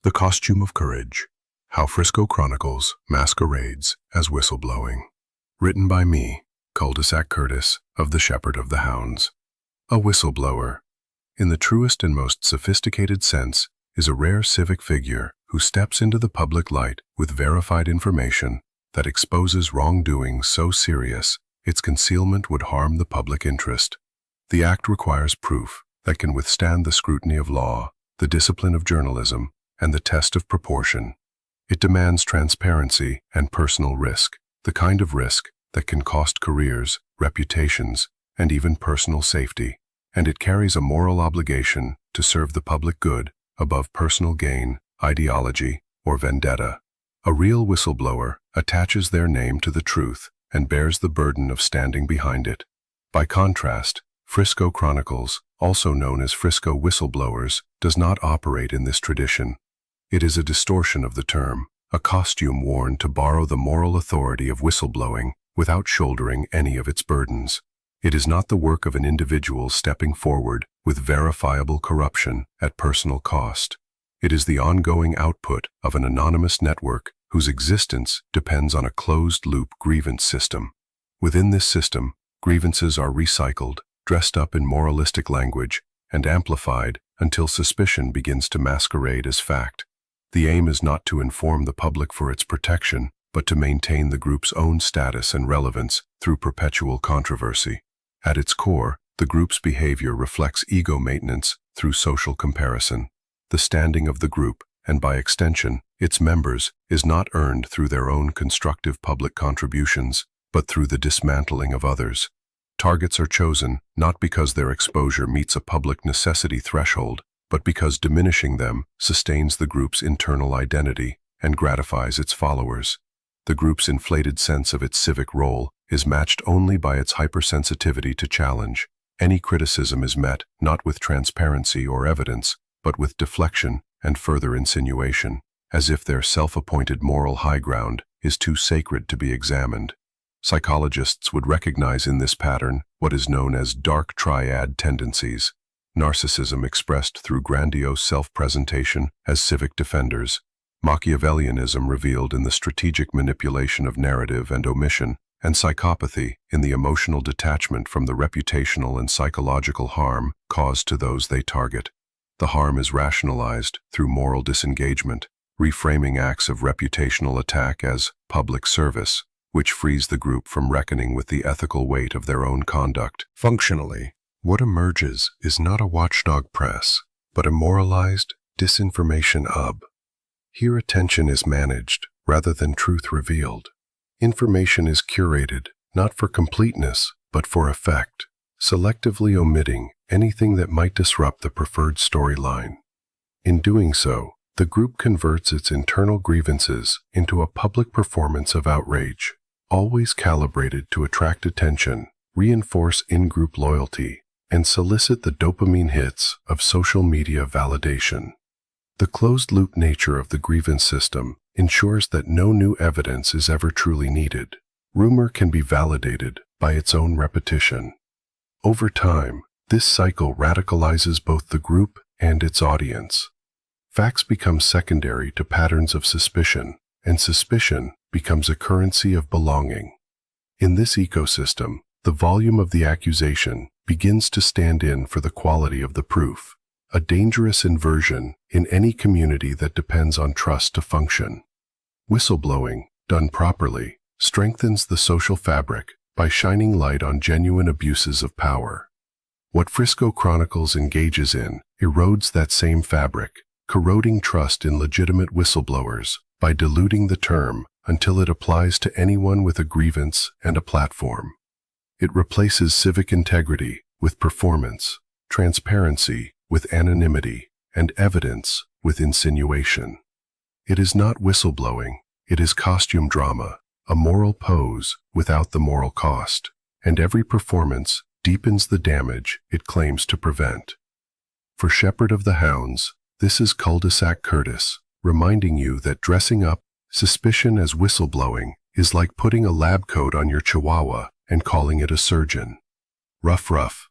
The Costume of Courage, How Frisco Chronicles Masquerades as Whistleblowing. Written by me, Cul-de-sac Curtis, of the Shepherd of the Hounds. A whistleblower, in the truest and most sophisticated sense, is a rare civic figure who steps into the public light with verified information that exposes wrongdoing so serious its concealment would harm the public interest. The act requires proof that can withstand the scrutiny of law, the discipline of journalism, and the test of proportion. It demands transparency and personal risk, the kind of risk that can cost careers, reputations, and even personal safety. And it carries a moral obligation to serve the public good above personal gain, ideology, or vendetta. A real whistleblower attaches their name to the truth and bears the burden of standing behind it. By contrast, Frisco Chronicles, also known as Frisco Whistleblowers, does not operate in this tradition. It is a distortion of the term, a costume worn to borrow the moral authority of whistleblowing without shouldering any of its burdens. It is not the work of an individual stepping forward with verifiable corruption at personal cost. It is the ongoing output of an anonymous network whose existence depends on a closed-loop grievance system. Within this system, grievances are recycled, dressed up in moralistic language, and amplified until suspicion begins to masquerade as fact. The aim is not to inform the public for its protection, but to maintain the group's own status and relevance through perpetual controversy. At its core, the group's behavior reflects ego maintenance through social comparison. The standing of the group, and by extension, its members, is not earned through their own constructive public contributions, but through the dismantling of others. Targets are chosen not because their exposure meets a public necessity threshold, but because diminishing them sustains the group's internal identity and gratifies its followers. The group's inflated sense of its civic role is matched only by its hypersensitivity to challenge. Any criticism is met not with transparency or evidence, but with deflection and further insinuation, as if their self-appointed moral high ground is too sacred to be examined. Psychologists would recognize in this pattern what is known as dark triad tendencies: narcissism expressed through grandiose self-presentation as civic defenders, Machiavellianism revealed in the strategic manipulation of narrative and omission, and psychopathy in the emotional detachment from the reputational and psychological harm caused to those they target. The harm is rationalized through moral disengagement, reframing acts of reputational attack as public service, which frees the group from reckoning with the ethical weight of their own conduct. Functionally, what emerges is not a watchdog press, but a moralized disinformation hub. Here attention is managed rather than truth revealed. Information is curated not for completeness, but for effect, selectively omitting anything that might disrupt the preferred storyline. In doing so, the group converts its internal grievances into a public performance of outrage, always calibrated to attract attention, reinforce in-group loyalty, and solicit the dopamine hits of social media validation. The closed-loop nature of the grievance system ensures that no new evidence is ever truly needed. Rumor can be validated by its own repetition. Over time, this cycle radicalizes both the group and its audience. Facts become secondary to patterns of suspicion, and suspicion becomes a currency of belonging. In this ecosystem, the volume of the accusation begins to stand in for the quality of the proof, a dangerous inversion in any community that depends on trust to function. Whistleblowing, done properly, strengthens the social fabric by shining light on genuine abuses of power. What Frisco Chronicles engages in erodes that same fabric, corroding trust in legitimate whistleblowers by diluting the term until it applies to anyone with a grievance and a platform. It replaces civic integrity with performance, transparency with anonymity, and evidence with insinuation. It is not whistleblowing, it is costume drama, a moral pose without the moral cost, and every performance deepens the damage it claims to prevent. For Shepherd of the Hounds, this is Cul-de-sac Curtis, reminding you that dressing up suspicion as whistleblowing is like putting a lab coat on your chihuahua and calling it a surgeon. Ruff ruff.